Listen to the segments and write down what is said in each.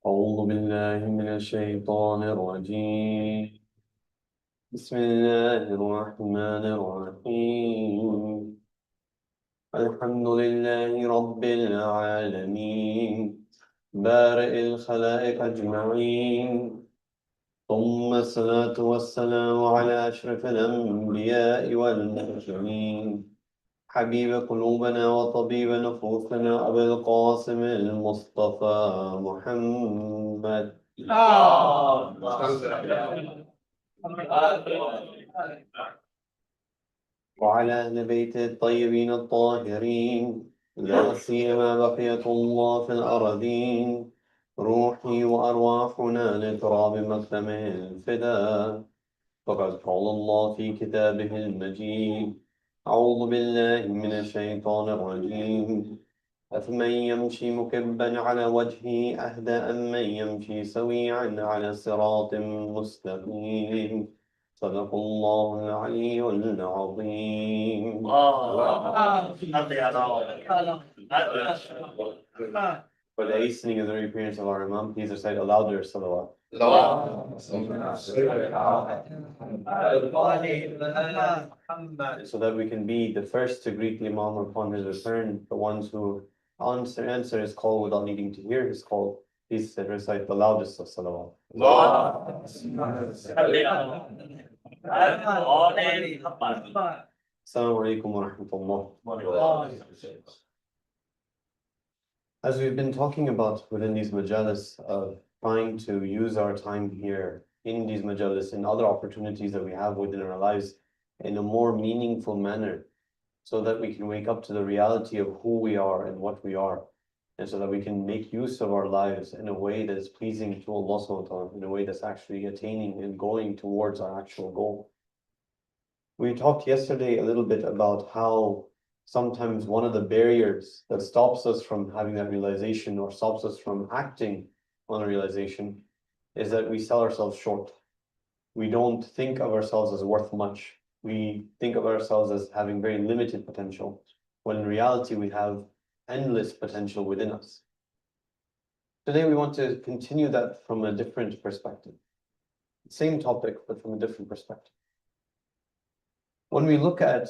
أعوذ بالله من الشيطان الرجيم. بسم الله الرحمن الرحيم. الحمد لله رب العالمين، بارئ الخلائق أجمعين، ثم الصلاة والسلام على أشرف الأنبياء والمرسلين، حبيب قلوبنا وطبيب نفوسنا أبي القاسم المصطفى محمد وعلى أهل بيته الطيبين الطاهرين، لا سيما بقية الله في الأرضين، روحي وأرواحنا لتراب مقدمه الفداء. فقد قال الله في كتابه المجيد: أعوذ بالله من الشيطان الرجيم. أفمن يمشي مكبا على وجهه أهدى أم من يمشي سويعا على صراط مستقيم. صدق الله العلي العظيم. For the hastening of the reappearance of our Imam, please recite aloud their salawat. So that we can be the first to greet the Imam upon his return, the ones who answer his call without needing to hear his call. Please recite the loudest of salawat. Assalamu alaikum wa rahmatullah. As we've been talking about within these majalis, of trying to use our time here in these majalis and other opportunities that we have within our lives in a more meaningful manner, so that we can wake up to the reality of who we are and what we are, and so that we can make use of our lives in a way that is pleasing to Allah subhanahu wa ta'ala, in a way that's actually attaining and going towards our actual goal. We talked yesterday a little bit about how sometimes one of the barriers that stops us from having that realization or stops us from acting on a realization is that we sell ourselves short. We don't think of ourselves as worth much. We think of ourselves as having very limited potential, when in reality we have endless potential within us. Today we want to continue that from a different perspective. Same topic, but from a different perspective. When we look at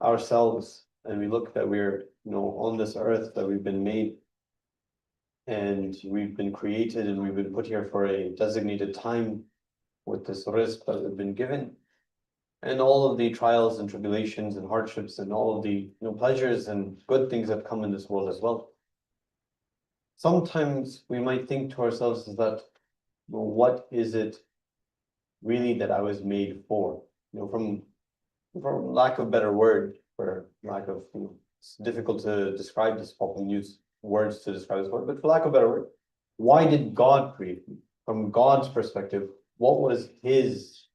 ourselves and we look that we're, on this earth, that we've been made and we've been created and we've been put here for a designated time with this rizq that we've been given, and all of the trials and tribulations and hardships and all of the pleasures and good things that come in this world as well. Sometimes we might think to ourselves is that, what is it really that I was made for? For lack of a better word, for lack of, it's difficult to describe this, often use words to describe this word, but for lack of a better word, why did God create me? From God's perspective, what was his,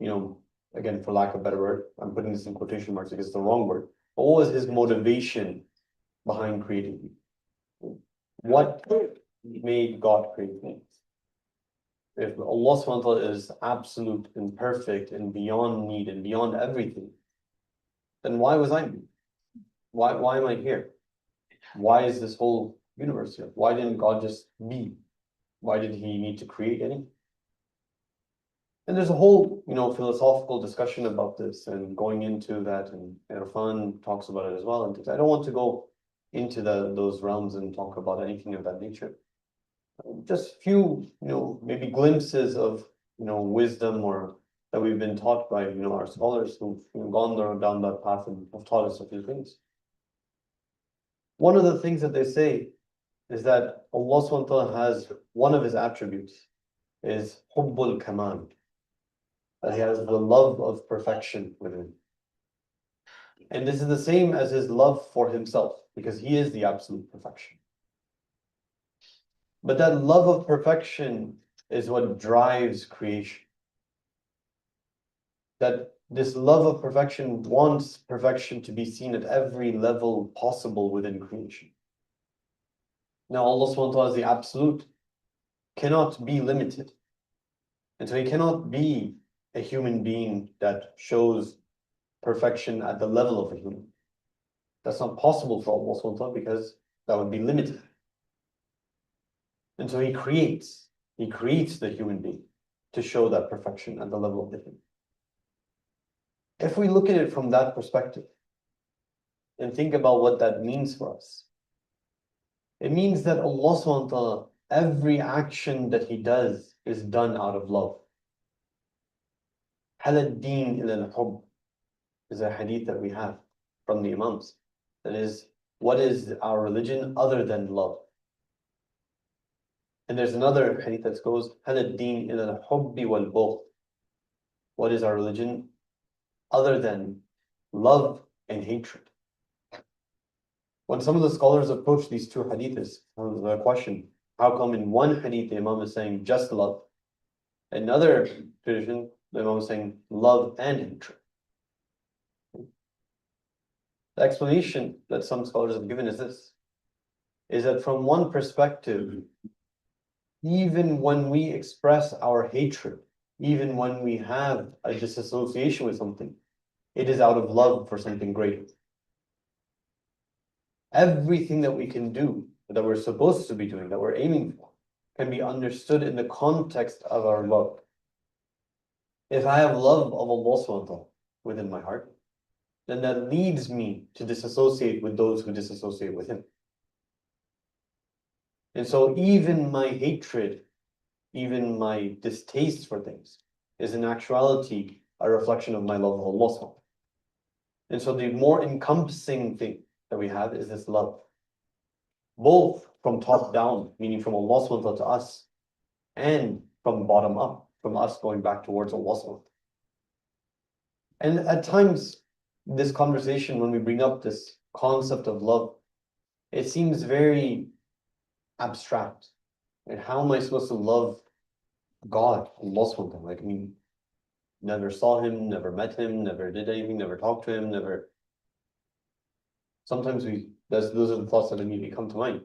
again, for lack of a better word, I'm putting this in quotation marks because it's the wrong word, but what was his motivation behind creating me? What made God create me? If Allah subhanahu wa ta'ala is absolute and perfect and beyond need and beyond everything, then why was I made? Why am I here? Why is this whole universe here? Why didn't God just be? Why did he need to create anything? And there's a whole, philosophical discussion about this and going into that, and Irfan talks about it as well. And I don't want to go into those realms and talk about anything of that nature. Just few, maybe glimpses of, wisdom or that we've been taught by, our scholars who've gone down that path and have taught us a few things. One of the things that they say is that Allah subhanahu wa ta'ala has one of his attributes is hubbul kamal, that he has the love of perfection within. And this is the same as his love for himself, because he is the absolute perfection. But that love of perfection is what drives creation. That this love of perfection wants perfection to be seen at every level possible within creation. Now Allah subhanahu wa ta'ala is the absolute, cannot be limited. And so he cannot be a human being that shows perfection at the level of a human. That's not possible for Allah subhanahu wa ta'ala, because that would be limited. And And so he creates the human being to show that perfection at the level of the human. If we look at it from that perspective and think about what that means for us, it means that Allah subhanahu wa ta'ala, every action that He does is done out of love. هَلَ الدِّينِ إِلَى الْحُبِّ is a hadith that we have from the Imams. That is, what is our religion other than love? And there's another hadith that goes, هَلَ الدِّينِ إِلَى الْحُبِّ وَالْبُغْضِ. What is our religion other than love and hatred? When some of the scholars approach these two hadiths, the question, how come in one hadith the Imam is saying just love? In another tradition, the Imam is saying love and hatred. The explanation that some scholars have given is this, is that from one perspective, even when we express our hatred, even when we have a disassociation with something, it is out of love for something greater. Everything that we can do, that we're supposed to be doing, that we're aiming for, can be understood in the context of our love. If I have love of Allah subhanahu wa ta'ala within my heart, then that leads me to disassociate with those who disassociate with Him. And so even my hatred, even my distaste for things, is in actuality a reflection of my love of Allah subhanahu wa ta'ala. And so the more encompassing thing that we have is this love. Both from top down, meaning from Allah subhanahu wa ta'ala to us, and from bottom up, from us going back towards Allah subhanahu wa ta'ala. And at times, this conversation, when we bring up this concept of love, it seems very abstract. And how am I supposed to love God, Allah subhanahu wa ta'ala? Like, I mean, never saw Him, never met Him, never did anything, never talked to Him, never. Sometimes those are the thoughts that immediately come to mind.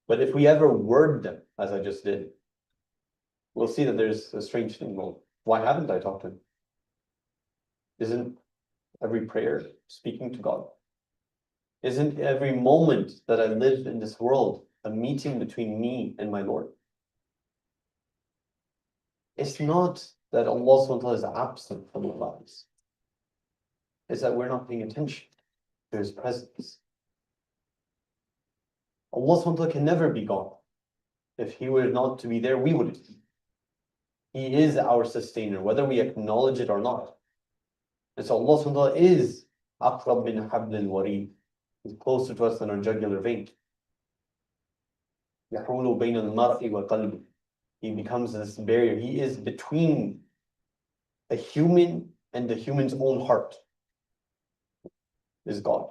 But if we ever word them, as I just did, we'll see that there's a strange thing. Well, why haven't I talked to Him? Isn't every prayer speaking to God? Isn't every moment that I live in this world a meeting between me and my Lord? It's not that Allah subhanahu wa ta'ala is absent from our lives. It's that we're not paying attention to His presence. Allah subhanahu wa ta'ala can never be gone. If He were not to be there, we wouldn't be. He is our sustainer, whether we acknowledge it or not. And so Allah subhanahu wa ta'ala is أَقْرَبْ مِنْ حَبْلِ الْوَرِيدِ. He's closer to us than our jugular vein. يَحُولُ بَيْنَ الْمَرْءِ وَقَلْبِ. He becomes this barrier. He is between a human and the human's own heart. Is God.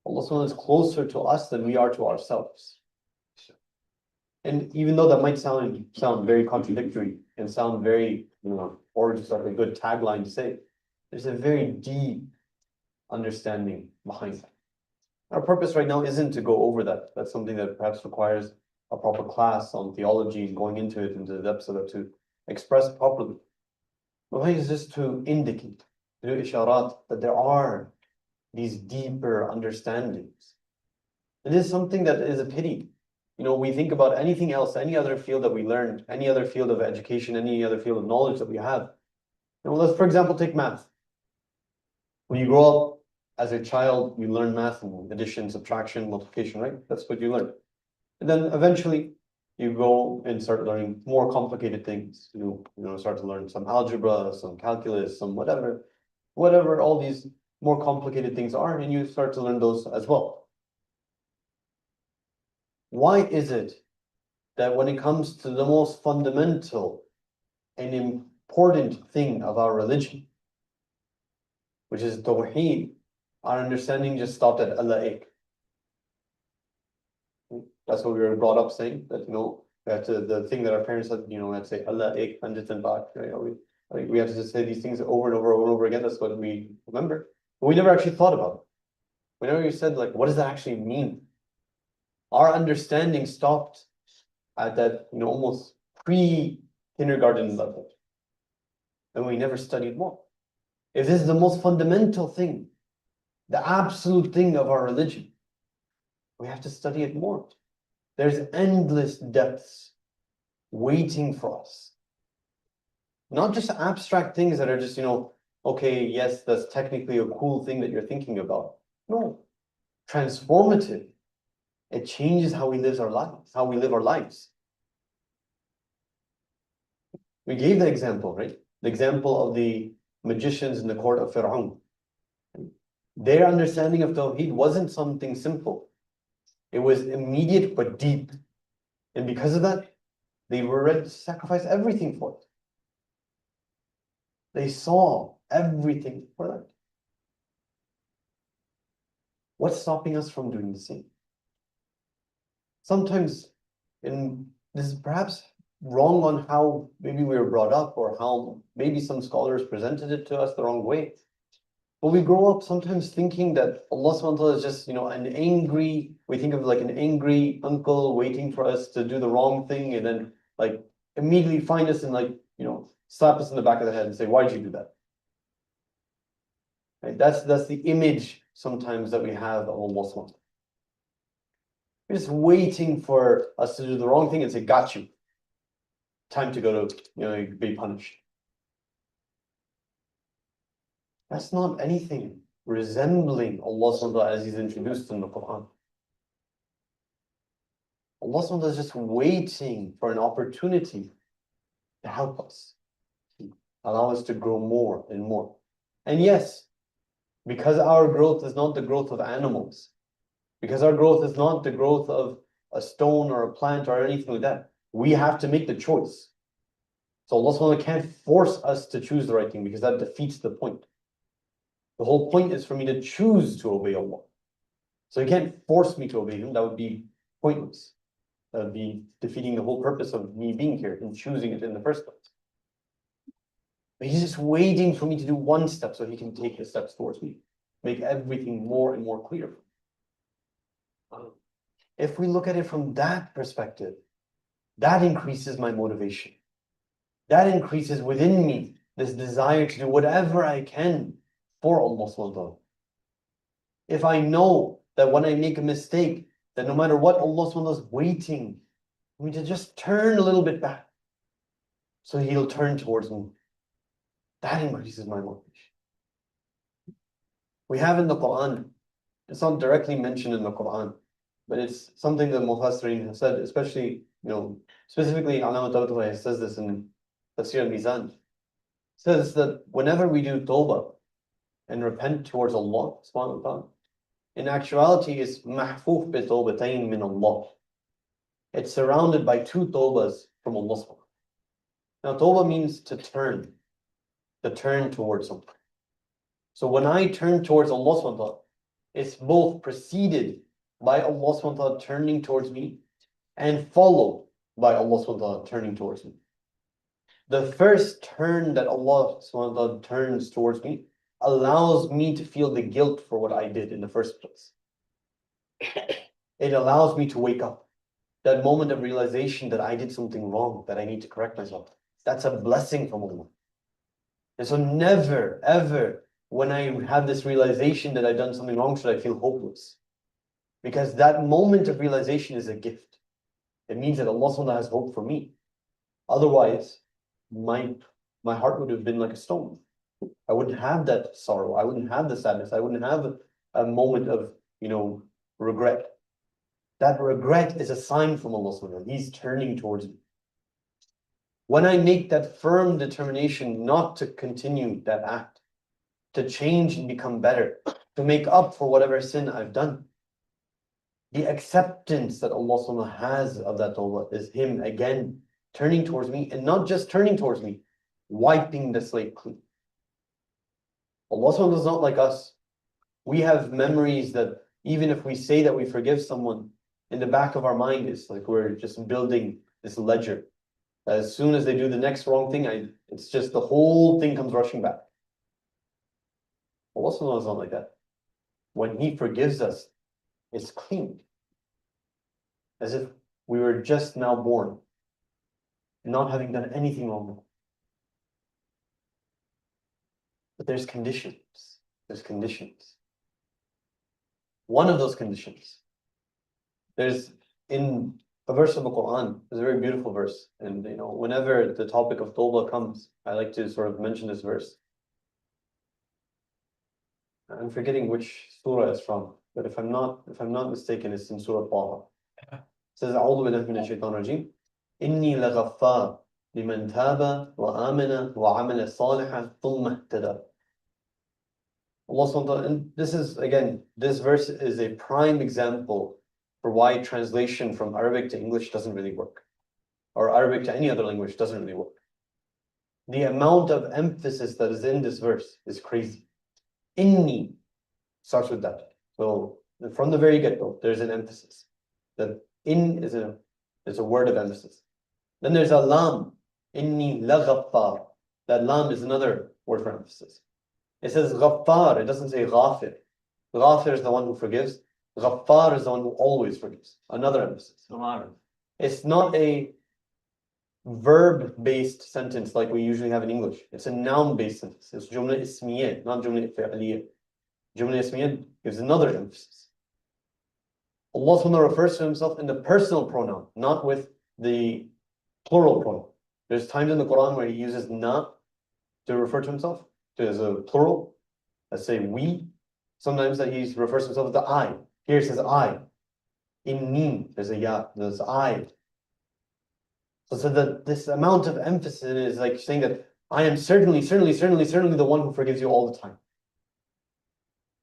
Allah subhanahu wa ta'ala is closer to us than we are to ourselves. And even though that might sound very contradictory and sound very, or just like a good tagline to say, there's a very deep understanding behind that. Our purpose right now isn't to go over that. That's something that perhaps requires a proper class on theology and going into it, into the depths of it, to express properly. But is just to indicate, to do isharat, that there are these deeper understandings. It is something that is a pity. We think about anything else, any other field that we learned, any other field of education, any other field of knowledge that we have. Let's, for example, take math. When you grow up as a child, you learn math and addition, subtraction, multiplication, right? That's what you learn. And then eventually you go and start learning more complicated things. You start to learn some algebra, some calculus, some whatever all these more complicated things are, and you start to learn those as well. Why is it that when it comes to the most fundamental and important thing of our religion, which is Tawheed, our understanding just stopped at Allah. That's what we were brought up saying, that the thing that our parents said, we had to say Allah hundreds and back. We had to just say these things over and over and over again. That's what we remember. But we never actually thought about it. Whenever you said, what does that actually mean? Our understanding stopped at that, almost pre-kindergarten level. And we never studied more. If this is the most fundamental thing, the absolute thing of our religion, we have to study it more. There's endless depths waiting for us. Not just abstract things that are just, okay, yes, that's technically a cool thing that you're thinking about. No, transformative. It changes how we live our lives, We gave the example, right? The example of the magicians in the court of Fir'aun. Their understanding of Tawheed wasn't something simple. It was immediate but deep. And because of that, they were ready to sacrifice everything for it. They saw everything for that. What's stopping us from doing the same? Sometimes, and this is perhaps wrong on how maybe we were brought up or how maybe some scholars presented it to us the wrong way. But we grow up sometimes thinking that Allah subhanahu wa ta'ala is just, we think of like an angry uncle waiting for us to do the wrong thing and then like immediately find us and slap us in the back of the head and say, why did you do that? Right? That's the image sometimes that we have of Allah subhanahu wa ta'ala. We're just waiting for us to do the wrong thing and say, got you. Time to go to, be punished. That's not anything resembling Allah subhanahu wa ta'ala as He's introduced in the Quran. Allah subhanahu wa ta'ala is just waiting for an opportunity to help us, allow us to grow more and more. And yes, because our growth is not the growth of animals, because our growth is not the growth of a stone or a plant or anything like that, we have to make the choice. So Allah subhanahu wa ta'ala can't force us to choose the right thing because that defeats the point. The whole point is for me to choose to obey Allah. So He can't force me to obey Him. That would be pointless. That would be defeating the whole purpose of me being here and choosing it in the first place. But He's just waiting for me to do one step so He can take the steps towards me. Make everything more and more clear. If we look at it from that perspective, that increases my motivation. That increases within me this desire to do whatever I can for Allah subhanahu wa ta'ala. If I know that when I make a mistake, that no matter what, Allah subhanahu wa ta'ala is waiting for me to just turn a little bit back, so He'll turn towards me. That increases my motivation. We have in the Quran, it's not directly mentioned in the Quran, but it's something that Mufassirin have said, especially, specifically Allama Tabatabai says this in Tafsir al-Mizan. Says that whenever we do tawbah and repent towards Allah subhanahu wa ta'ala, in actuality it's mahfuf bi tawbatayn min Allah. It's surrounded by two tawbahs from Allah subhanahu wa ta'ala. Now tawbah means to turn towards something. So when I turn towards Allah subhanahu wa ta'ala, it's both preceded by Allah subhanahu wa ta'ala turning towards me and followed by Allah subhanahu wa ta'ala turning towards me. The first turn that Allah subhanahu wa ta'ala turns towards me allows me to feel the guilt for what I did in the first place. It allows me to wake up. That moment of realization that I did something wrong, that I need to correct myself. That's a blessing from Allah. And so never, ever, when I have this realization that I've done something wrong, should I feel hopeless. Because that moment of realization is a gift. It means that Allah subhanahu wa ta'ala has hope for me. Otherwise, my heart would have been like a stone. I wouldn't have that sorrow. I wouldn't have the sadness. I wouldn't have a moment of, regret. That regret is a sign from Allah subhanahu wa ta'ala. He's turning towards me. When I make that firm determination not to continue that act, to change and become better, to make up for whatever sin I've done, the acceptance that Allah subhanahu wa ta'ala has of that tawbah is Him again turning towards me, and not just turning towards me, wiping the slate clean. Allah subhanahu wa ta'ala is not like us. We have memories that even if we say that we forgive someone, in the back of our mind it's like we're just building this ledger. As soon as they do the next wrong thing, it's just the whole thing comes rushing back. Allah subhanahu wa ta'ala is not like that. When He forgives us, it's clean. As if we were just now born, not having done anything wrong. But there's conditions. There's conditions. One of those conditions, there's in a verse of the Quran. It's a very beautiful verse. And whenever the topic of Tawbah comes, I like to sort of mention this verse. I'm forgetting which surah it's from, but if I'm not mistaken, it's in Surah Taha. It says, أعوذ بالله من الشيطان الرجيم إني لغفار لمن تاب وآمن وعمل صالحا ثم اهتدى. Allah subhanahu wa ta'ala, and this is, again, this verse is a prime example for why translation from Arabic to English doesn't really work, or Arabic to any other language doesn't really work. The amount of emphasis that is in this verse is crazy. Inni starts with that. So from the very get-go, there's an emphasis. That in is a word of emphasis. Then there's a lam. Inni laghaffar. That lam is another word for emphasis. It says ghaffar, it doesn't say ghafir. Ghafir is the one who forgives. Ghaffar is the one who always forgives. Another emphasis. It's not a verb-based sentence like we usually have in English. It's a noun-based sentence. It's jumla ismiyya, not jumla fi'liyya. Jumla ismiyya gives another emphasis. Allah subhanahu wa ta'ala refers to himself in the personal pronoun, not with the plural pronoun. There's times in the Quran where he uses na to refer to himself, as a plural. Let's say we. Sometimes that he refers to himself as the I. Here it says I. Inni, there's a ya, there's I. So that this amount of emphasis is like saying that I am certainly the one who forgives you all the time.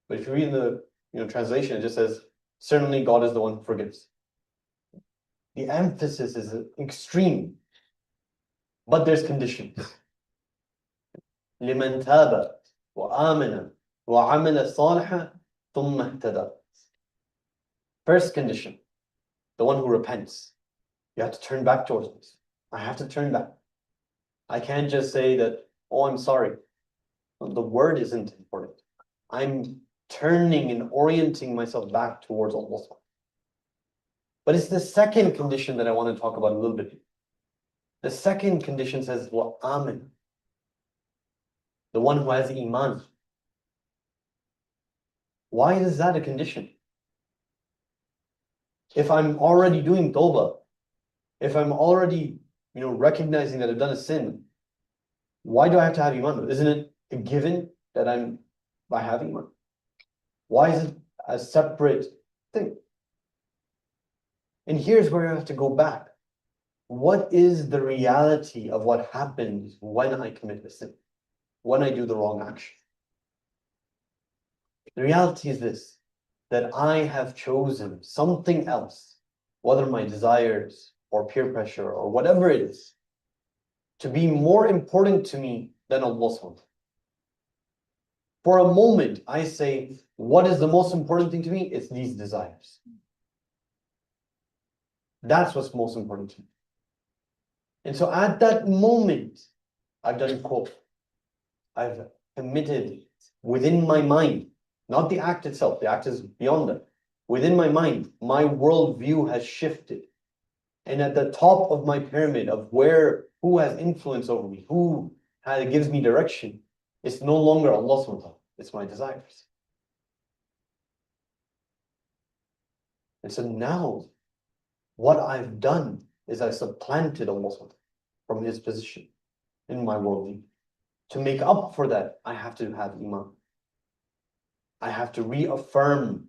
But if you read the translation, it just says, certainly God is the one who forgives. The emphasis is extreme. But there's conditions. لِمَنْ تَابَ وَآمَنَ وَعَمِلَ صَالِحًا ثُمَّ اهْتَدَى. First condition, the one who repents. You have to turn back towards this. I have to turn back. I can't just say that, oh, I'm sorry. The word isn't important. I'm turning and orienting myself back towards Allah. But it's the second condition that I want to talk about a little bit. The second condition says, وَآمِنْ. The one who has iman. Why is that a condition? If I'm already doing tawbah, if I'm already recognizing that I've done a sin, why do I have to have iman? Isn't it a given that I have iman? Why is it a separate thing? And here's where I have to go back. What is the reality of what happens when I commit a sin? When I do the wrong action? The reality is this, that I have chosen something else, whether my desires or peer pressure or whatever it is, to be more important to me than Allah subhanahu wa ta'ala. For a moment, I say, what is the most important thing to me? It's these desires. That's what's most important to me. And so at that moment, I've done kufr. I've committed within my mind, not the act itself, the act is beyond that. Within my mind, my worldview has shifted. And at the top of my pyramid of who has influence over me, who gives me direction, it's no longer Allah subhanahu wa ta'ala, it's my desires. And so now, what I've done is I supplanted Allah subhanahu wa ta'ala from His position in my worldview. To make up for that, I have to have iman. I have to reaffirm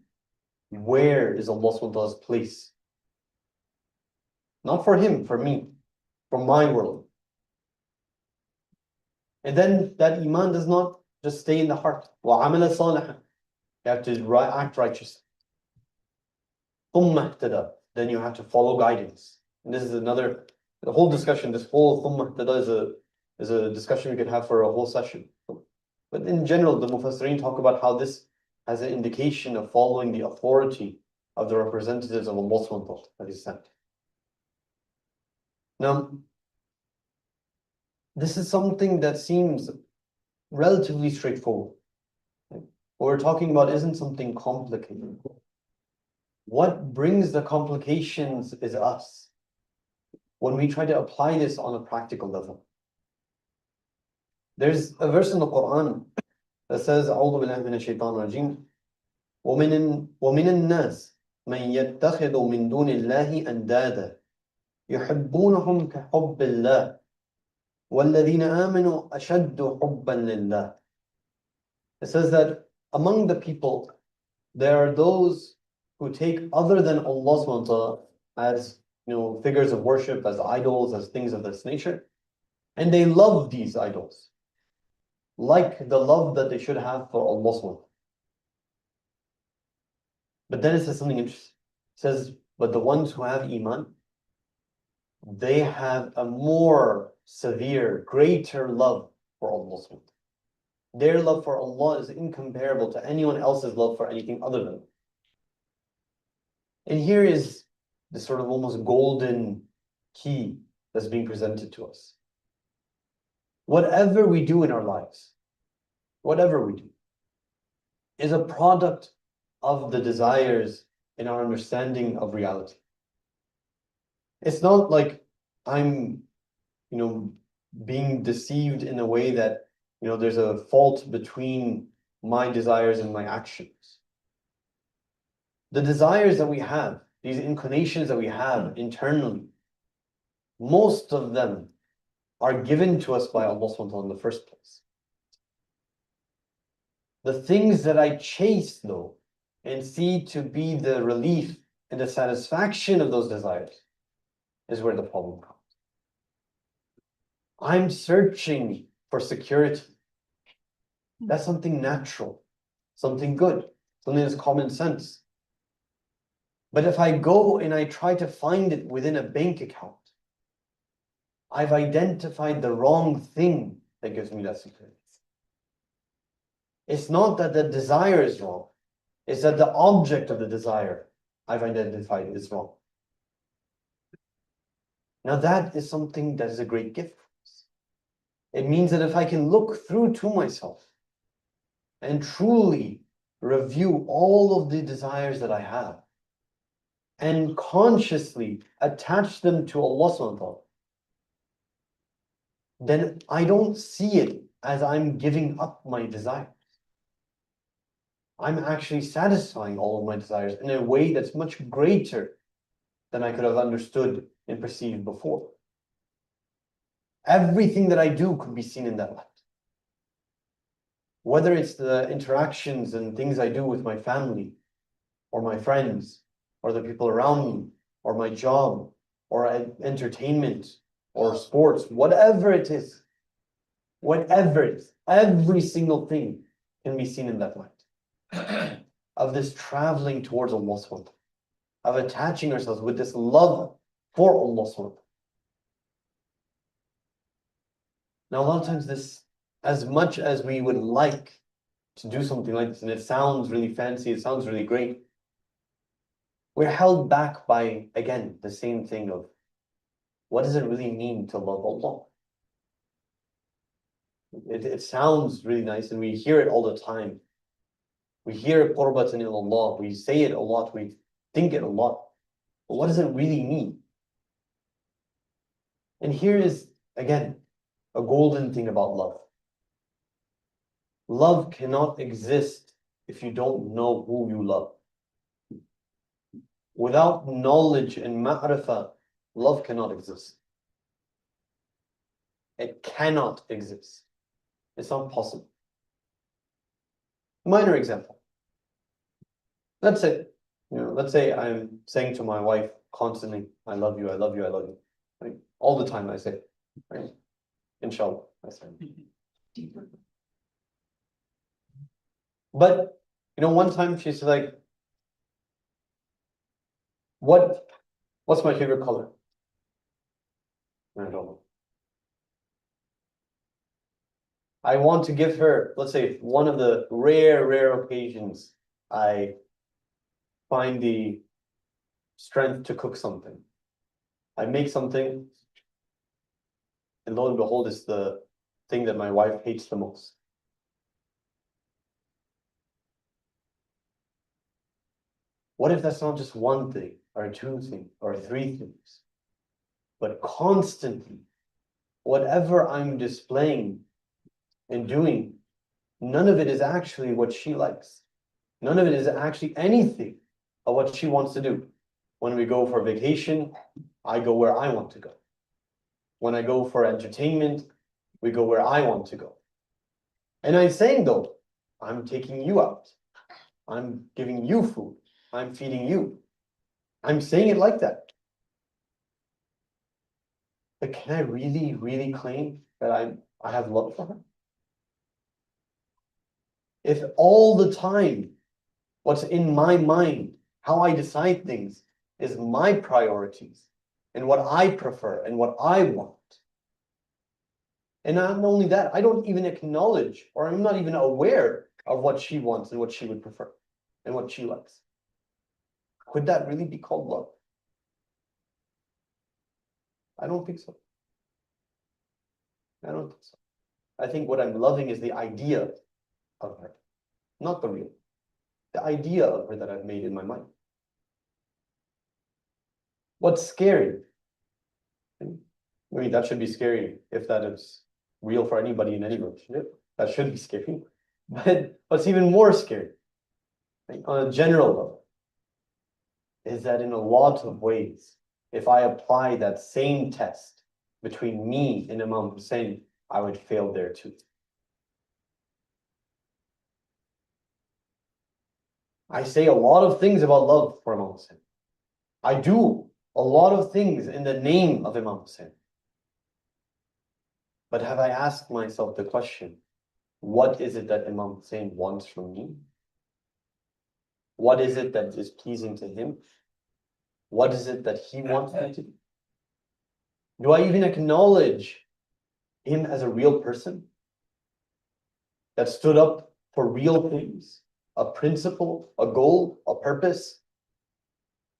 where is Allah subhanahu wa ta'ala's place. Not for him, for me, for my world. And then that iman does not just stay in the heart. وَعَمَلَ صَالِحًا. You have to act righteous. ثُمَّ اهْتَدَى. Then you have to follow guidance. And this is the whole discussion, this whole ثُمَّ اهْتَدَى is a discussion we could have for a whole session. But in general, the Mufassirin talk about how this has an indication of following the authority of the representatives of Allah subhanahu wa ta'ala that He sent. Now, this is something that seems relatively straightforward. What we're talking about isn't something complicated. What brings the complications is us. When we try to apply this on a practical level. There's a verse in the Quran that says, أعوذ بالله من الشيطان الرجيم ومن الناس مَنْ يَتَّخِذُ مِنْ دُونِ اللَّهِ أَنْدَادًا يُحِبُّونَهُمْ كَحُبِّ اللَّهِ وَالَّذِينَ آمَنُوا أَشَدُّ حُبًّا لِلَّهِ. It says that among the people, there are those who take other than Allah subhanahu wa ta'ala as figures of worship, as idols, as things of this nature. And they love these idols, like the love that they should have for Allah subhanahu wa ta'ala. But then it says something interesting. It says, but the ones who have Iman, they have a more severe, greater love for Allah subhanahu wa ta'ala. Their love for Allah is incomparable to anyone else's love for anything other than Allah. And here is the sort of almost golden key that's being presented to us. Whatever we do in our lives, whatever we do, is a product of the desires in our understanding of reality. It's not like I'm, being deceived in a way that, there's a fault between my desires and my actions. The desires that we have, these inclinations that we have internally, most of them are given to us by Allah subhanahu wa ta'ala in the first place. The things that I chase, though, and see to be the relief and the satisfaction of those desires is where the problem comes. I'm searching for security. That's something natural, something good, something that's common sense. But if I go and I try to find it within a bank account, I've identified the wrong thing that gives me that security. It's not that the desire is wrong. It's that the object of the desire I've identified is wrong. Now that is something that is a great gift for us. It means that if I can look through to myself and truly review all of the desires that I have and consciously attach them to Allah subhanahu wa ta'ala, then I don't see it as I'm giving up my desires. I'm actually satisfying all of my desires in a way that's much greater than I could have understood and perceived before. Everything that I do could be seen in that light. Whether it's the interactions and things I do with my family, or my friends, or the people around me, or my job, or entertainment, or sports, whatever it is, every single thing can be seen in that light. Of this traveling towards Allah subhanahu wa ta'ala, of attaching ourselves with this love for Allah subhanahu wa ta'ala. Now a lot of times this, as much as we would like to do something like this, and it sounds really fancy, it sounds really great, we're held back by, again, the same thing of, what does it really mean to love Allah? It sounds really nice, and we hear it all the time. We hear qurbatan ilallah, we say it a lot, we think it a lot. But what does it really mean? And here is, again, a golden thing about love. Love cannot exist if you don't know who you love. Without knowledge and ma'rifah, love cannot exist. It cannot exist. It's not possible. Minor example. Let's say I'm saying to my wife constantly, I love you, I love you, I love you. Right? All the time I say it. Right? Inshallah, I say it. But one time she's like, what's my favorite color? I don't know. I want to give her, let's say, one of the rare occasions I find the strength to cook something. I make something, and lo and behold, it's the thing that my wife hates the most. What if that's not just one thing, or two things, or three things, but constantly, whatever I'm displaying and doing, none of it is actually what she likes. None of it is actually anything of what she wants to do. When we go for vacation, I go where I want to go. When I go for entertainment, we go where I want to go. And I'm saying though, I'm taking you out. I'm giving you food. I'm feeding you. I'm saying it like that. But can I really, really claim that I have love for her? If all the time, what's in my mind, how I decide things, is my priorities and what I prefer and what I want. And not only that, I don't even acknowledge, or I'm not even aware of what she wants and what she would prefer and what she likes. Could that really be called love? I don't think so. I don't think so. I think what I'm loving is the idea of her, not the real. The idea of her that I've made in my mind. What's scary? I mean, that should be scary if that is real for anybody in any relationship. That should be scary. But what's even more scary, on a general level, is that in a lot of ways, if I apply that same test between me and Imam Hussein, I would fail there too. I say a lot of things about love for Imam Hussein. I do a lot of things in the name of Imam Hussein. But have I asked myself the question, what is it that Imam Hussein wants from me? What is it that is pleasing to him? What is it that he wants me to do? Do I even acknowledge him as a real person that stood up for real things, a principle, a goal, a purpose?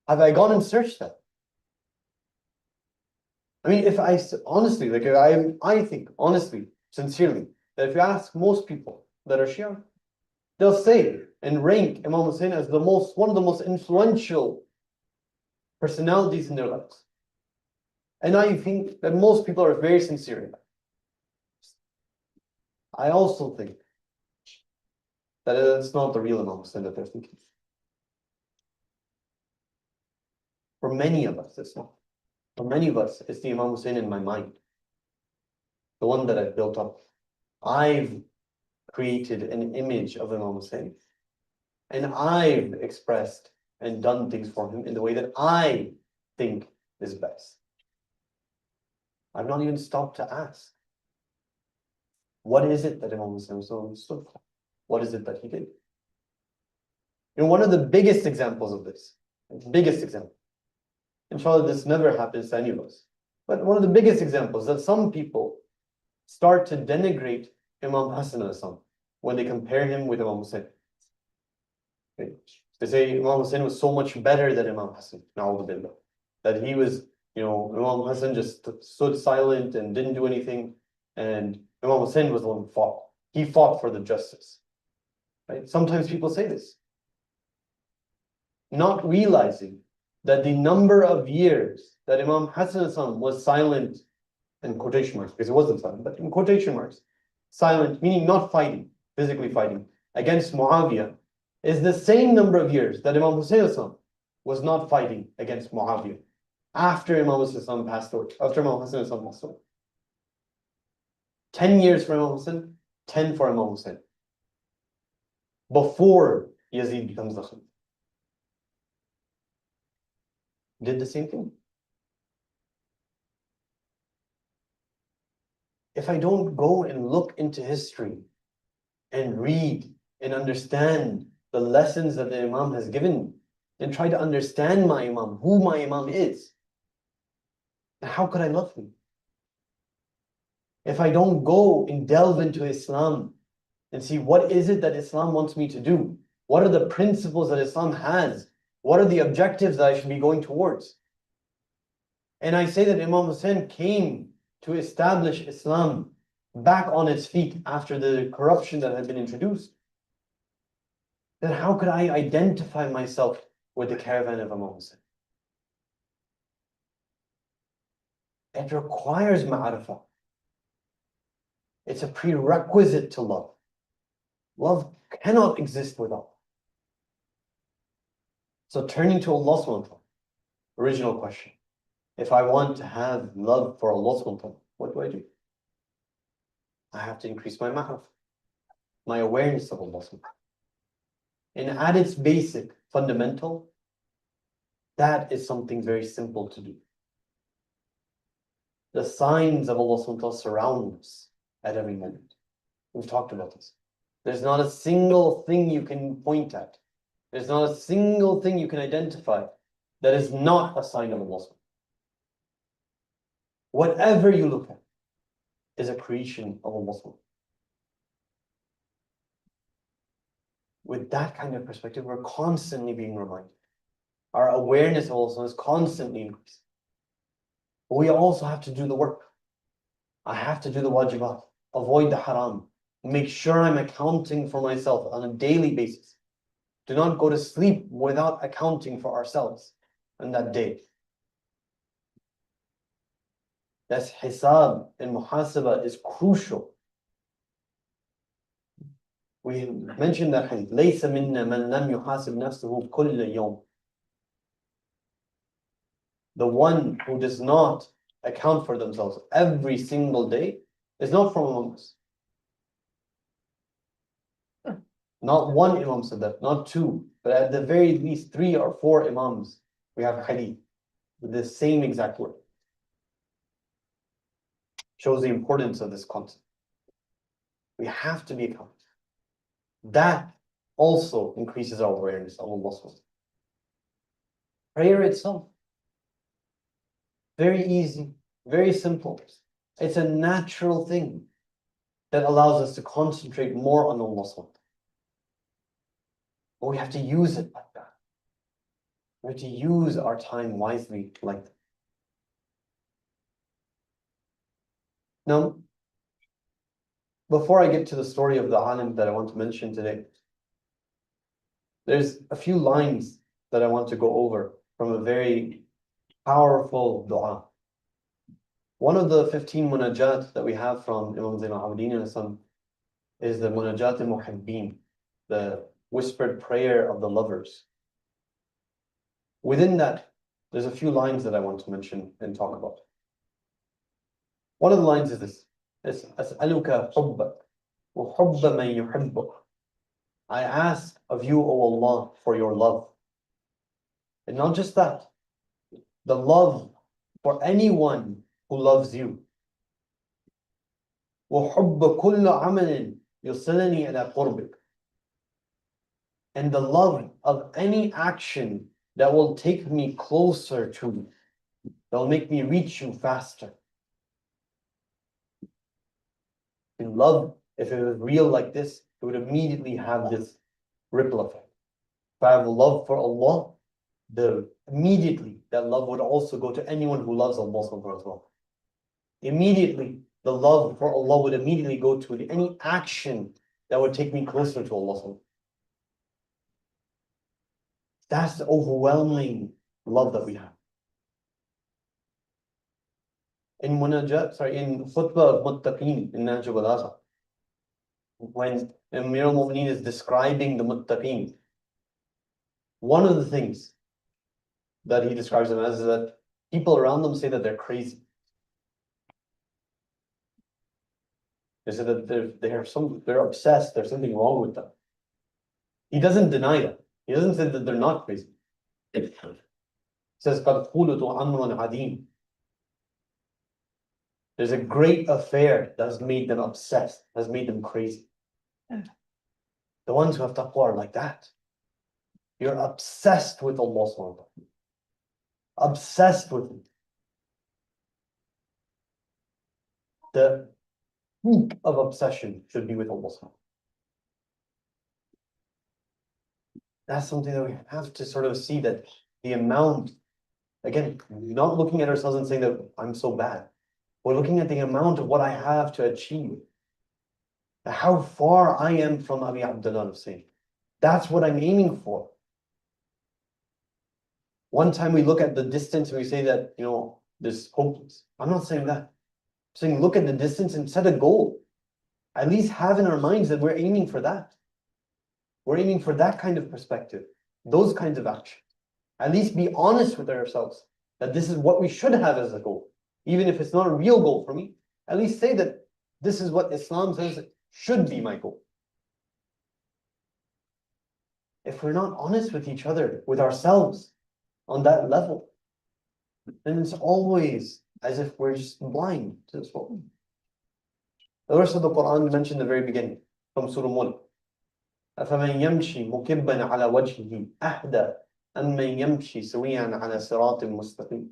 Have I gone and searched that? I mean, if I honestly, like I think honestly, sincerely, that if you ask most people that are Shia, they'll say and rank Imam Hussein as one of the most influential personalities in their lives. And I think that most people are very sincere in that. I also think that it's not the real Imam Hussein that they're thinking. For many of us, it's not. For many of us, it's the Imam Hussein in my mind. The one that I've built up. I've created an image of Imam Hussein. And I've expressed and done things for him in the way that I think is best. I've not even stopped to ask. What is it that Imam Hussein stood for? What is it that he did? You know, one of the biggest examples of this, biggest example, inshallah this never happens to any of us, but one of the biggest examples that some people start to denigrate Imam Hassan al-Sam when they compare him with Imam Hussein. Okay. They say Imam Hussein was so much better than Imam Hassan, that he was, Imam Hassan just stood silent and didn't do anything, and Imam Hussein was the one who fought. He fought for the justice. Right? Sometimes people say this, not realizing that the number of years that Imam Hassan al-Sam was silent, in quotation marks, because it wasn't silent, but in quotation marks, silent, meaning not fighting, physically fighting, against Muawiyah, is the same number of years that Imam Hussein al-Sam was not fighting against Muawiyah after Imam Hussein al-Sam passed away, after Imam Hussein al-Sam passed away. 10 years for Imam Hussein, 10 for Imam Hussein. Before Yazid becomes the Khalifa. Did the same thing. If I don't go and look into history and read and understand the lessons that the Imam has given and try to understand my Imam, who my Imam is, how could I love him? If I don't go and delve into Islam and see what is it that Islam wants me to do, what are the principles that Islam has, what are the objectives that I should be going towards? And I say that Imam Hussein came to establish Islam back on its feet after the corruption that had been introduced. Then how could I identify myself with the caravan of Imam Hussein? It requires ma'arifah. It's a prerequisite to love. Love cannot exist without. So turning to Allah subhanahu wa ta'ala, original question. If I want to have love for Allah subhanahu wa ta'ala, what do? I have to increase my ma'rif, my awareness of Allah subhanahu wa ta'ala. And at its basic, fundamental, that is something very simple to do. The signs of Allah subhanahu wa ta'ala surround us at every moment. We've talked about this. There's not a single thing you can point at. There's not a single thing you can identify that is not a sign of Allah subhanahu wa ta'ala. Whatever you look at is a creation of Allah subhanahu wa ta'ala. With that kind of perspective, we're constantly being reminded. Our awareness of Allah is constantly increasing. But we also have to do the work. I have to do the wajibat, avoid the haram, make sure I'm accounting for myself on a daily basis. Do not go to sleep without accounting for ourselves on that day. That's hisab and muhasabah is crucial. We mentioned that hadith, لَيْسَ مِنَّا مَنْ لَمْ يُحَاسِبْ نَفْسَهُ كُلَّ يَوْمٍ. The one who does not account for themselves every single day is not from among us. Not one imam said that, not two, but at the very least 3 or 4 imams we have hadith with the same exact word. Shows the importance of this concept. We have to be accountable. That also increases our awareness of Allah. Prayer itself, very easy, very simple. It's a natural thing that allows us to concentrate more on Allah. But we have to use it like that. We have to use our time wisely like that. Now, before I get to the story of the alim that I want to mention today, there's a few lines that I want to go over from a very powerful dua. One of the 15 munajat that we have from Imam Zainabiya is the munajat al-muhibbin, the whispered prayer of the lovers. Within that, there's a few lines that I want to mention and talk about. One of the lines is this. It's أسألك حبك وحب من يحبك. I ask of you, O Allah, for your love. And not just that, the love for anyone who loves you. وحب كل عمل يصلني إلى قربك. And the love of any action that will take me closer to you, that will make me reach you faster. In love, if it was real like this, it would immediately have this ripple effect. If I have love for Allah, immediately that love would also go to anyone who loves Allah as well. Immediately, the love for Allah would immediately go to any action that would take me closer to Allah. That's the overwhelming love that we have. In khutbah of Muttaqeen in Nahj al-Balagha, when Amir al-Mu'mineen is describing the Muttaqeen, one of the things that he describes them as is that people around them say that they're crazy. They say that they're obsessed, there's something wrong with them. He doesn't deny that. He doesn't say that they're not crazy. He says, قَدْ خُلُتُ أَمْرٌ عَدِيمٌ. There's a great affair that has made them obsessed, has made them crazy. The ones who have taqwa are like that. You're obsessed with Allah subhanahu wa ta'ala. Obsessed with Him. The peak of obsession should be with Allah subhanahu wa ta'ala. That's something that we have to sort of see, that the amount, again, not looking at ourselves and saying that I'm so bad. We're looking at the amount of what I have to achieve. How far I am from Abi Abdullah Hussein. That's what I'm aiming for. One time we look at the distance and we say that, this is hopeless. I'm not saying that. I'm saying look at the distance and set a goal. At least have in our minds that we're aiming for that. We're aiming for that kind of perspective, those kinds of actions. At least be honest with ourselves that this is what we should have as a goal. Even if it's not a real goal for me, at least say that this is what Islam says should be my goal. If we're not honest with each other, with ourselves on that level, then it's always as if we're just blind to this world. The verse of the Quran mentioned in the very beginning from Surah Mulk. أَفَمَنْ يَمْشِي مُكِبًّا عَلَى وَجْهِهِ أَهْدَى أَمَّنْ يَمْشِي سَوِيًّا عَلَى صِرَاطٍ مُسْتَقِيمٍ.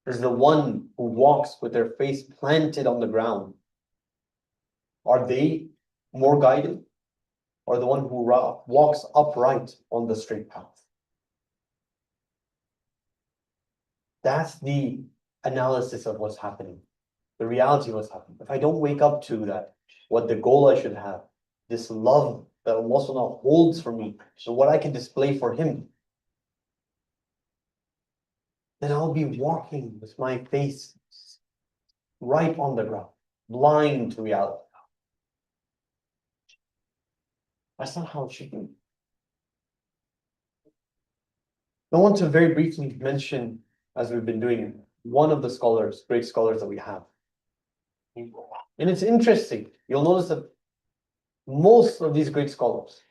Is the one who walks with their face planted on the ground. Are they more guided? Or the one who walks upright on the straight path? That's the analysis of what's happening. The reality of what's happening. If I don't wake up to that, what the goal I should have, this love that Allah Subhanahu holds for me, and what I can display for Him, then I'll be walking with my face right on the ground, blind to reality. That's not how it should be. I want to very briefly mention, as we've been doing, one of the scholars, great scholars that we have. And it's interesting, you'll notice that most of these great scholars,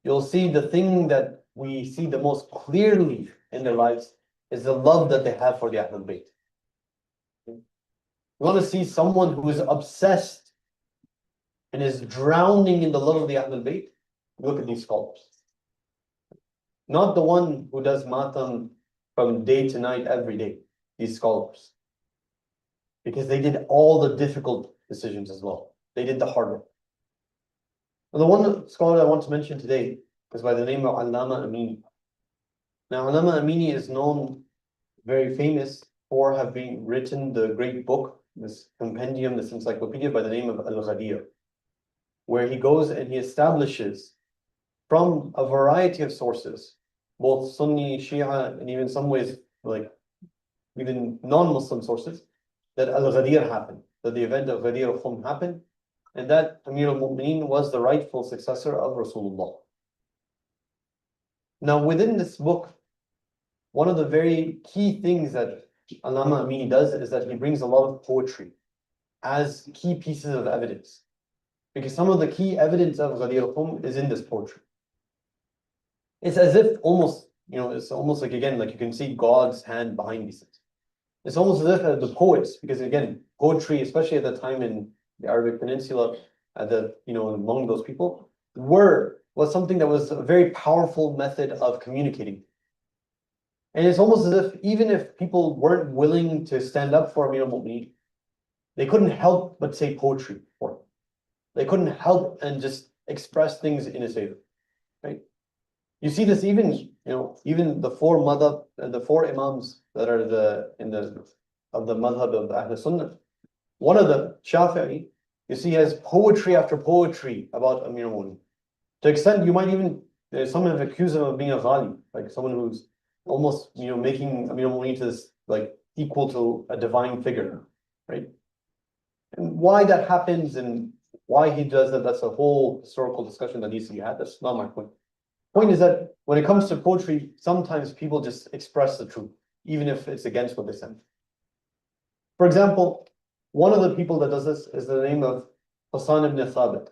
you'll see the thing that we see the most clearly in their lives is the love that they have for the Ahlul Bayt. You want to see someone who is obsessed and is drowning in the love of the Ahlul Bayt? Look at these scholars. Not the one who does matam from day to night every day, these scholars. Because they did all the difficult decisions as well. They did the hard work. And the one scholar I want to mention today is by the name of Allama Amini. Now, Allama Amini is known, very famous, for having written the great book, this compendium, this encyclopedia by the name of Al-Ghadir, where he goes and he establishes from a variety of sources, both Sunni, Shia, and even some ways, like even non-Muslim sources, that Al-Ghadir happened, that the event of Ghadir al-Khum happened, and that Amir al-Mu'mineen was the rightful successor of Rasulullah. Now, within this book, one of the very key things that Allama Amini does is that he brings a lot of poetry as key pieces of evidence. Because some of the key evidence of Ghadir al-Khum is in this poetry. It's as if almost, it's almost like, again, like you can see God's hand behind these things. It's almost as if the poets, because again, poetry, especially at the time in the Arabic Peninsula, among those people, was something that was a very powerful method of communicating. And it's almost as if even if people weren't willing to stand up for Amir al-Mu'mineen, they couldn't help but say poetry for him. They couldn't help and just express things in his favor, right? You see this even, even the four madhab and the four imams that are of the madhab of Ahl Sunnah. One of them, Shafi'i, you see, has poetry after poetry about Amir al-Mu'mineen. To the extent you might even, someone have accused him of being a ghali, like someone who's almost, making Amir al-Mu'mineen to this, like, equal to a divine figure, right? And why that happens and why he does that, that's a whole historical discussion that needs to be had. That's not my point. Point is that when it comes to poetry, sometimes people just express the truth, even if it's against what they said. For example, one of the people that does this is the name of Hassan ibn Thabit.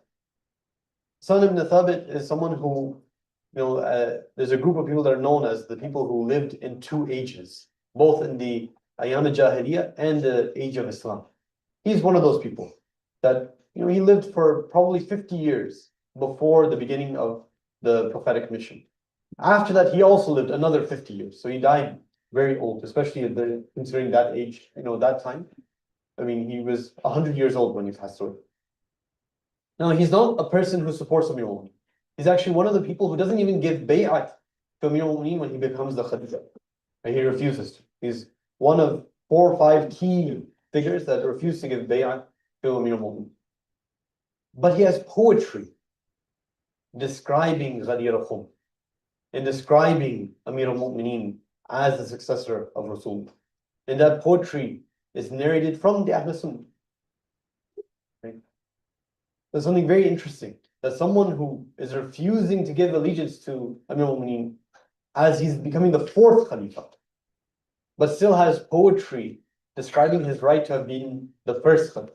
Hassan ibn Thabit is someone who, there's a group of people that are known as the people who lived in two ages, both in the Ayyam al-Jahiliyyah and the age of Islam. He's one of those people that, he lived for probably 50 years before the beginning of the prophetic mission. After that, he also lived another 50 years. So he died very old, especially considering that age, that time. I mean, he was 100 years old when he passed away. Now, he's not a person who supports Amir al-Mu'mineen. He's actually one of the people who doesn't even give bay'at to Amir al-Mu'mineen when he becomes the Khalifa. And he refuses to. He's one of 4 or 5 key figures that refuse to give bay'at to Amir al-Mu'mineen. But he has poetry describing Ghadir al-Khum and describing Amir al-Mu'mineen as the successor of Rasul. And that poetry is narrated from the Ahl Sunnah. Right? There's something very interesting, that someone who is refusing to give allegiance to Amir al-Mu'mineen as he's becoming the fourth Khalifa, but still has poetry describing his right to have been the first Khalifa.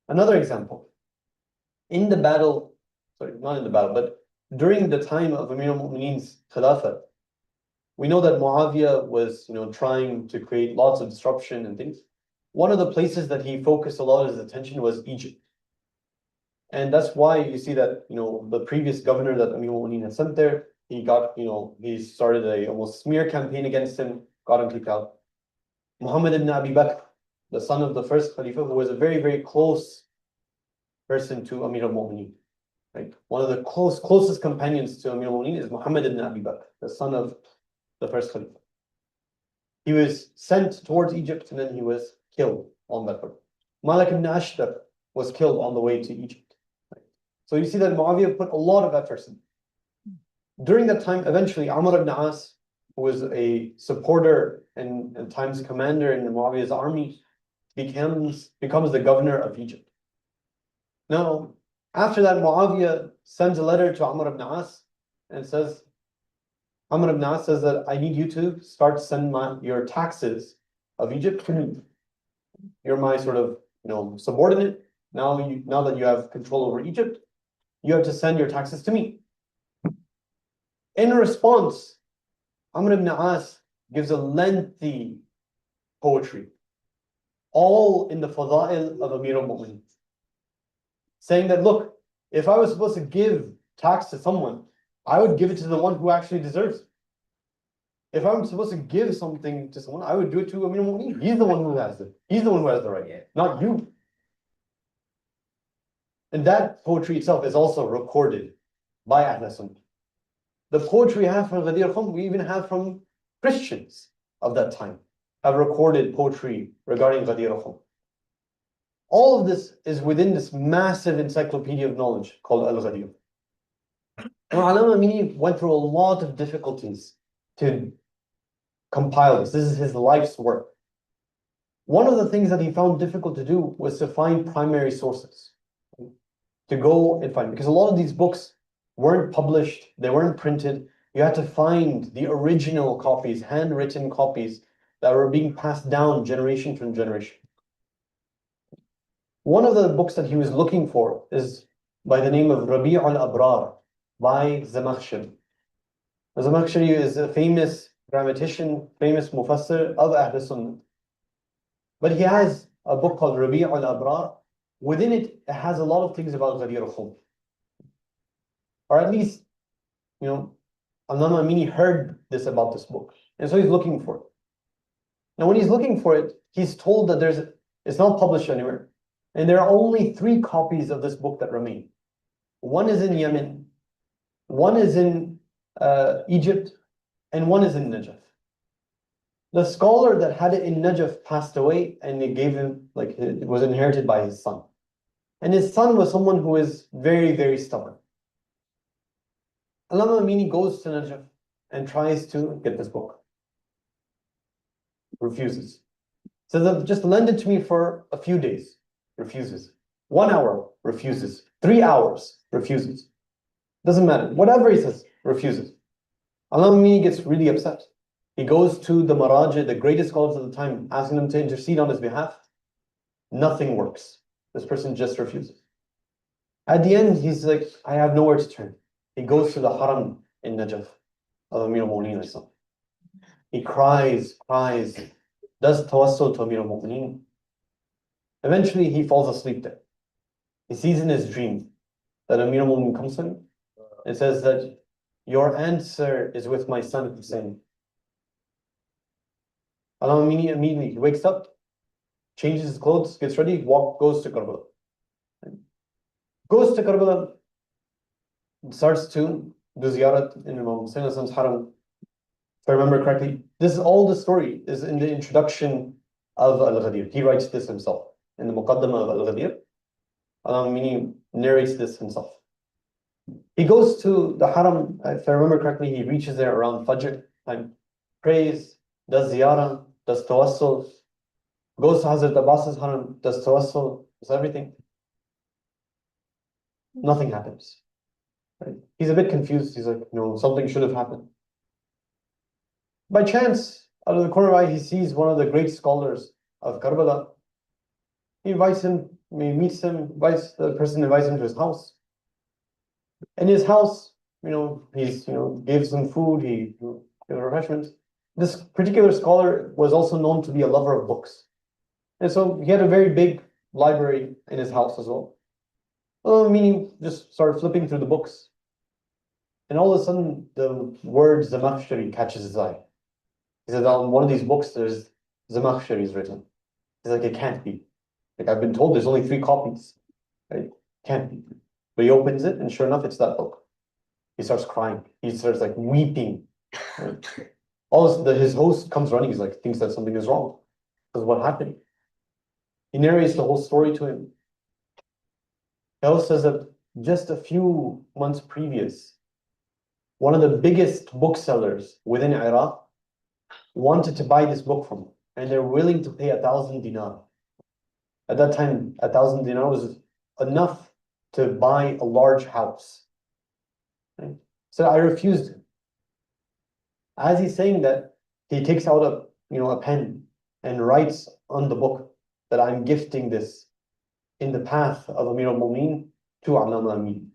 Another example, in the battle, sorry, not in the battle, but during the time of Amir al-Mu'mineen's Khilafah, we know that Muawiyah was, trying to create lots of disruption and things. One of the places that he focused a lot of his attention was Egypt. And that's why you see that, the previous governor that Amir al-Mu'mineen had sent there, he got, he started a almost smear campaign against him, got him kicked out. Muhammad ibn Abi Bakr, the son of the first Khalifa, who was a very, very close person to Amir al-Mu'mineen. Right? One of the closest companions to Amir al-Mu'mineen is Muhammad ibn Abi Bakr, the son of the first Khalifa. He was sent towards Egypt and then he was killed on that road. Malik ibn Ashtar was killed on the way to Egypt. Right? So you see that Muawiyah put a lot of efforts in. During that time, eventually, Amr ibn As, who was a supporter and at times commander in Muawiyah's army, becomes the governor of Egypt. Now, after that, Muawiyah sends a letter to Amr ibn As and says, Amr ibn As says that I need you to start sending your taxes of Egypt to me. You're my sort of, subordinate. Now that you have control over Egypt, you have to send your taxes to me. In response, Amr ibn As gives a lengthy poetry, all in the fada'il of Amir al-Mu'mineen, saying that, look, if I was supposed to give tax to someone, I would give it to the one who actually deserves it. If I'm supposed to give something to someone, I would do it to Amir al-Mu'mineen. He's the one who has it. He's the one who has the right, not you. And that poetry itself is also recorded by Ahl Sunnah. The poetry we have from Ghadir Khum, we even have from Christians of that time, have recorded poetry regarding Ghadir Khum. All of this is within this massive encyclopedia of knowledge called Al-Ghadir. Allama Amini went through a lot of difficulties to compile this. This is his life's work. One of the things that he found difficult to do was to find primary sources, to go and find, because a lot of these books weren't published, they weren't printed. You had to find the original copies, handwritten copies that were being passed down generation from generation. One of the books that he was looking for is by the name of Rabi' al-Abrar by Zamakhshari. Zamakhshari is a famous grammatician, famous mufassir of Ahl Sunnah. But he has a book called Rabi' al-Abrar. Within it, it has a lot of things about Ghadir Khum. Or at least, Allama Amini heard this about this book. And so he's looking for it. Now, when he's looking for it, he's told that it's not published anywhere. And there are only 3 copies of this book that remain. One is in Yemen, one is in Egypt, and one is in Najaf. The scholar that had it in Najaf passed away, and it gave him, it was inherited by his son. And his son was someone who is very, very stubborn. Allama Amini goes to Najaf and tries to get this book. Refuses. Says, just lend it to me for a few days. Refuses. 1 hour, refuses. 3 hours, refuses. Doesn't matter. Whatever he says, refuses. Allama Amini gets really upset. He goes to the Maraja, the greatest scholars of the time, asking them to intercede on his behalf. Nothing works. This person just refuses. At the end, he's like, I have nowhere to turn. He goes to the Haram in Najaf of Amir al-Mu'mineen. He cries, does tawassul to Amir al-Mu'mineen. Eventually, he falls asleep there. He sees in his dream that Amir al-Mu'mineen comes to him and says that your answer is with my son Hussein. Allama Amini immediately, he wakes up, changes his clothes, gets ready, goes to Karbala. Goes to Karbala, starts to do ziyarat in Imam Hussein's haram. If I remember correctly, all the story is in the introduction of Al-Ghadir. He writes this himself. In the Muqaddamah of Al-Ghadir, Allama Amini narrates this himself. He goes to the haram, if I remember correctly, he reaches there around Fajr time, prays, does ziyarah, does tawassul, goes to Hazrat Abbas's haram, does tawassul, does everything. Nothing happens. Right? he's a bit confused. He's like, something should have happened. By chance, out of the corner of his eye, he sees one of the great scholars of Karbala. He invites him, he meets him, the person invites him to his house. In his house, he's, gives him food, he gives refreshments. This particular scholar was also known to be a lover of books. And so he had a very big library in his house as well. Meaning just started flipping through the books. And all of a sudden, the word Zamakhshari catches his eye. He said, on one of these books, there's Zamakhshari is written. He's like, it can't be. Like, I've been told there's only 3 copies. Right? Can't be. But he opens it, and sure enough, it's that book. He starts crying. He starts like weeping. Right? His host comes running. He's like, thinks that something is wrong. Because what happened? He narrates the whole story to him. He also says that just a few months previous, one of the biggest booksellers within Iraq wanted to buy this book from him, and they're willing to pay 1,000 dinar. At that time, 1,000 dinar was enough to buy a large house. Right? So I refused him. As he's saying that, he takes out a pen and writes on the book that I'm gifting this in the path of Amir al-Mu'min to Allama Amin.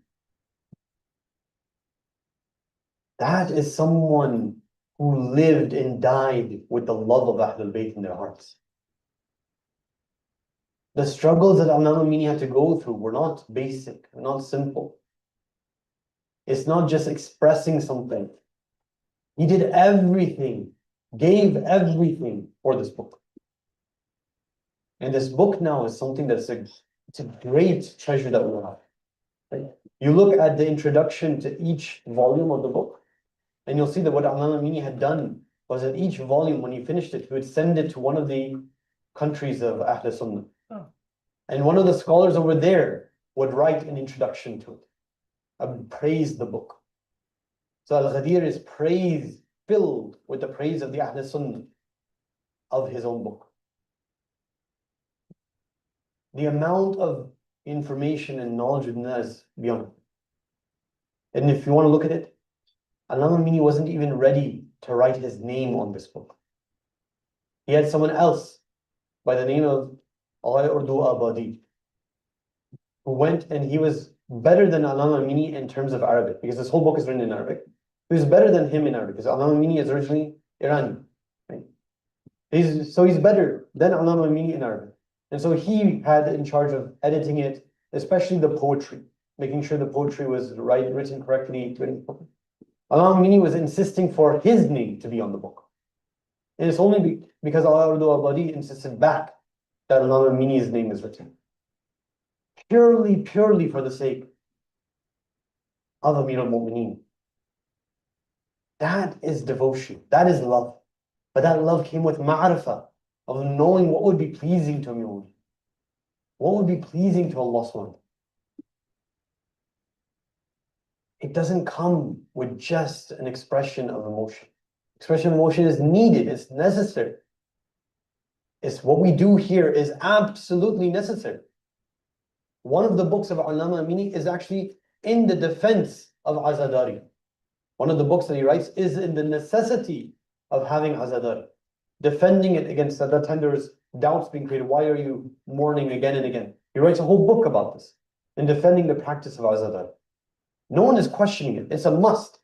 That is someone who lived and died with the love of Ahlul Bayt in their hearts. The struggles that Allama Amin had to go through were not basic, not simple. It's not just expressing something. He did everything, gave everything for this book. And this book now is something it's a great treasure that we have. Right? You look at the introduction to each volume of the book, and you'll see that what Allama Amini had done was that each volume, when he finished it, he would send it to one of the countries of Ahl Sunnah. Oh. And one of the scholars over there would write an introduction to it and praise the book. So Al-Ghadir is filled with the praise of the Ahl Sunnah of his own book. The amount of information and knowledge within that is beyond. And if you want to look at it, Allama Amini wasn't even ready to write his name on this book. He had someone else by the name of Urdu Abadi who went, and he was better than Allama Amini in terms of Arabic, because this whole book is written in Arabic. He was better than him in Arabic, because Allama Amini is originally Iranian. Right? He's better than Allama Amini in Arabic. And so he had in charge of editing it, especially the poetry, making sure the poetry was written correctly. Allama Amini was insisting for his name to be on the book. And it's only because Urdu Abadi insisted back that Allama Amini's name is written. Purely for the sake of Amir al-Mu'mineen. That is devotion. That is love. But that love came with ma'rifah, of knowing what would be pleasing to Amir al-Mu'mineen. What would be pleasing to Allah subhanahu wa ta'ala. It doesn't come with just an expression of emotion. Expression of emotion is needed, it's necessary. It's what we do here is absolutely necessary. One of the books of Allama Amini is actually in the defense of Azadari. One of the books that he writes is in the necessity of having Azadari. Defending it against, at that time there was doubts being created. Why are you mourning again and again? He writes a whole book about this, in defending the practice of Azadari. No one is questioning it. It's a must.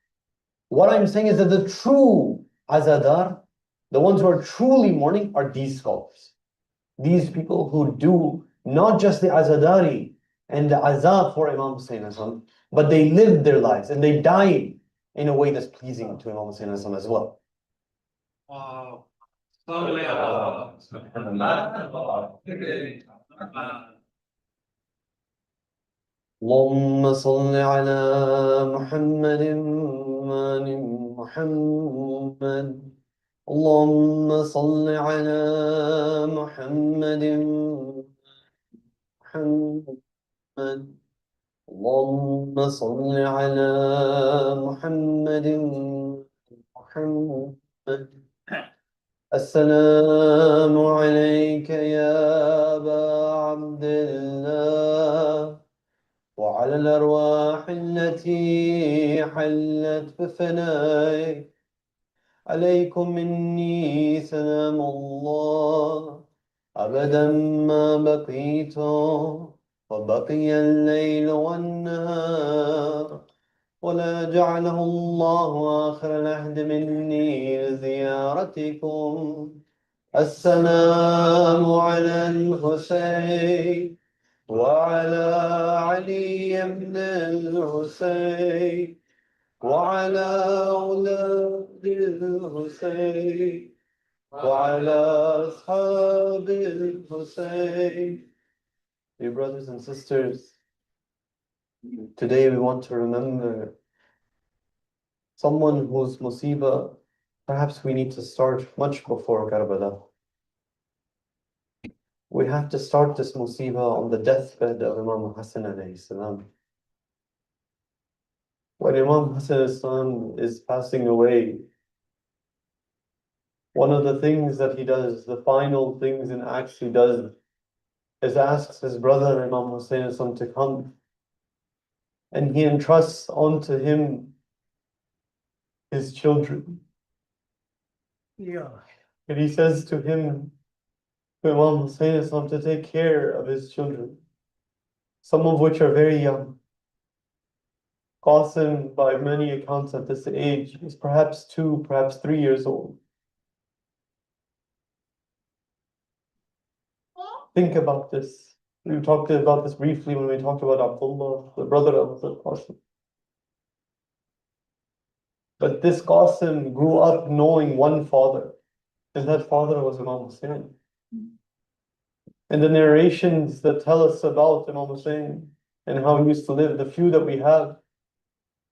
What I'm saying is that the true Azadar, the ones who are truly mourning, are these scholars. These people who do not just the Azadari and the Azab for Imam Hussain, but they lived their lives and they died in a way that's pleasing to Imam Hussain as well. Wow. اللهم صل على محمد وآل محمد اللهم صل على محمد محمد اللهم صل على محمد محمد السلام عليك يا أبا عبد الله وعلى على الأرواح التي حلت بفنائك. عليكم مني سلام الله أبدا ما بقيت وبقي الليل والنهار، ولا جعله الله آخر العهد مني لزيارتكم. السلام على الحسين وعلى علي بن الحسين وعلى أولاد الحسين وعلى أصحاب الحسين. Dear brothers and sisters, today we want to remember someone whose musibah perhaps we need to start much before Karbala. We have to start this musibah on the deathbed of Imam Hassan alayhi salam. When Imam Hassan alayhi salam is passing away, one of the things that he does, the final things and acts he does, is asks his brother Imam Hussein alayhi salam to come, and he entrusts onto him his children. Yeah. And he says to him, to Imam Hussein alayhi salam, to take care of his children, some of which are very young. Qasim, by many accounts at this age, is perhaps 2, perhaps 3 years old. Think about this. We talked about this briefly when we talked about Abdullah, the brother of the Qasim. But this Qasim grew up knowing one father, and that father was Imam Hussein. And the narrations that tell us about Imam Hussein and how he used to live, the few that we have,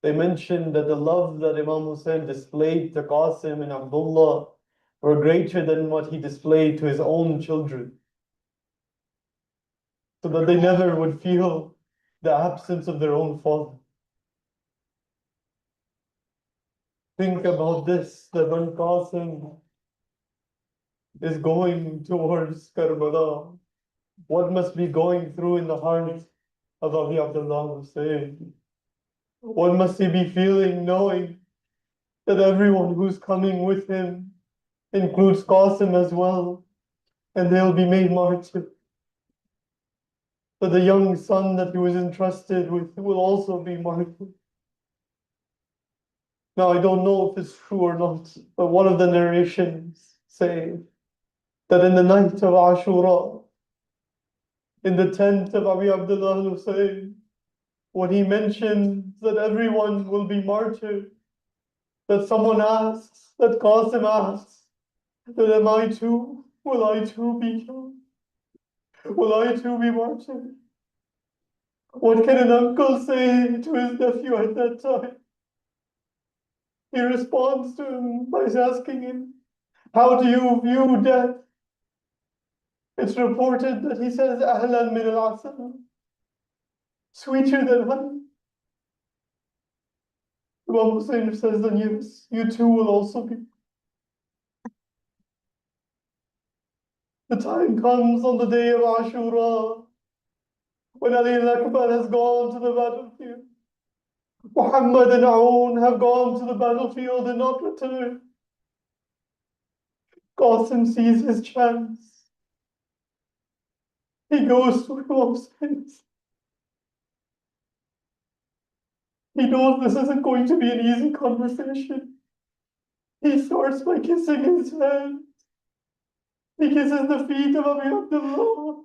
they mention that the love that Imam Hussein displayed to Qasim and Abdullah were greater than what he displayed to his own children, so that they never would feel the absence of their own father. Think about this, that when Qasim is going towards Karbala, what must be going through in the heart of Abi Abdullah Hussein? What must he be feeling knowing that everyone who's coming with him includes Qasim as well, and they'll be made martyrs? That the young son that he was entrusted with will also be martyred. Now, I don't know if it's true or not, but one of the narrations say that in the night of Ashura, in the tent of Abi Abdullah Hussein, when he mentions that everyone will be martyred, that someone asks, that Qasim asks, that am I too? Will I too be killed? Will I too be martyred? What can an uncle say to his nephew at that time? He responds to him by asking him, how do you view death? It's reported that he says, Ahlan min al-asal, sweeter than honey. Imam Hussein says, then yes, you too will also be. The time comes on the day of Ashura, when Ali al-Akbar has gone to the battlefield. Muhammad and Aoun have gone to the battlefield and not returned. Qasim sees his chance. He goes to Imam Hussein. He knows this isn't going to be an easy conversation. He starts by kissing his hand. He kisses the feet of Abi Abdullah.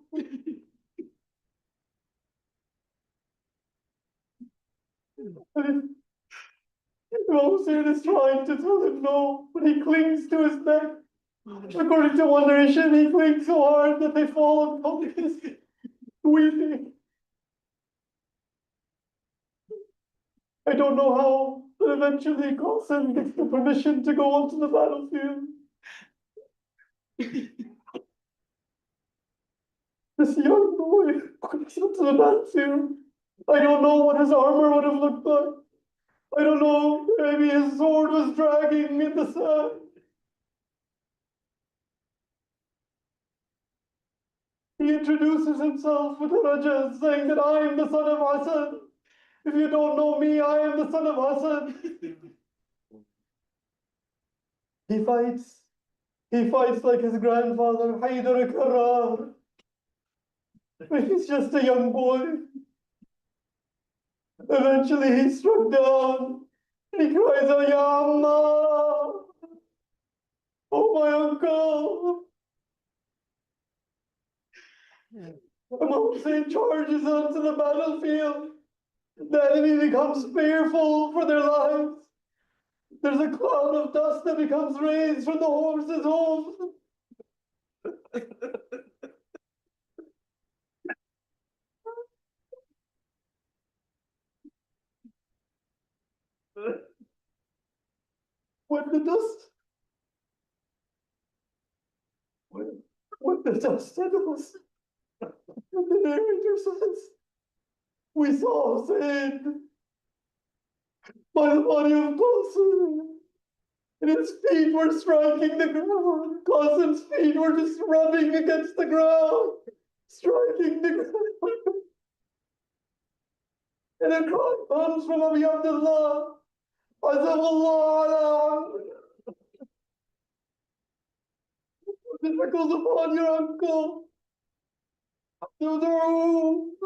Imam Hussein is trying to tell him no, but he clings to his neck. According to one narration, he clings so hard that they fall unconscious, weeping. I don't know how, but eventually Qasim gets the permission to go onto the battlefield. This young boy goes onto the battlefield. I don't know what his armor would have looked like. I don't know, maybe his sword was dragging in the sand. He introduces himself with a raja, saying that I am the son of Hassan. If you don't know me, I am the son of Hassan. He fights. He fights like his grandfather, Haydar Karar. But he's just a young boy. Eventually he's struck down. He cries out, Ya Allah! Oh, my uncle! Imam Hussein charges onto the battlefield. The enemy becomes fearful for their lives. There's a cloud of dust that becomes raised from the horses' hooves. When the dust, when the dust settles, and the narrator says, we saw Syed by the body of Qasim, and his feet were striking the ground. Qasim's feet were just rubbing against the ground, striking the ground. And a cry comes from Abi Abdullah, Azamullah, difficult upon your uncle. To the room.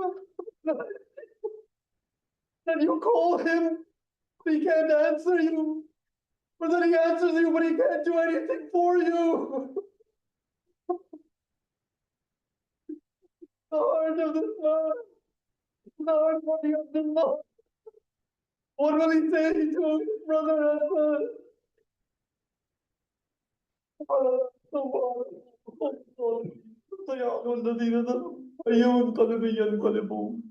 Then you call him, but he can't answer you. Or then he answers you, but he can't do anything for you. The heart of this man, the heart of the Abdullah. What will he say to his brother Ahmed? سيعلم الذين ظلموا أي منقلب ينقلبون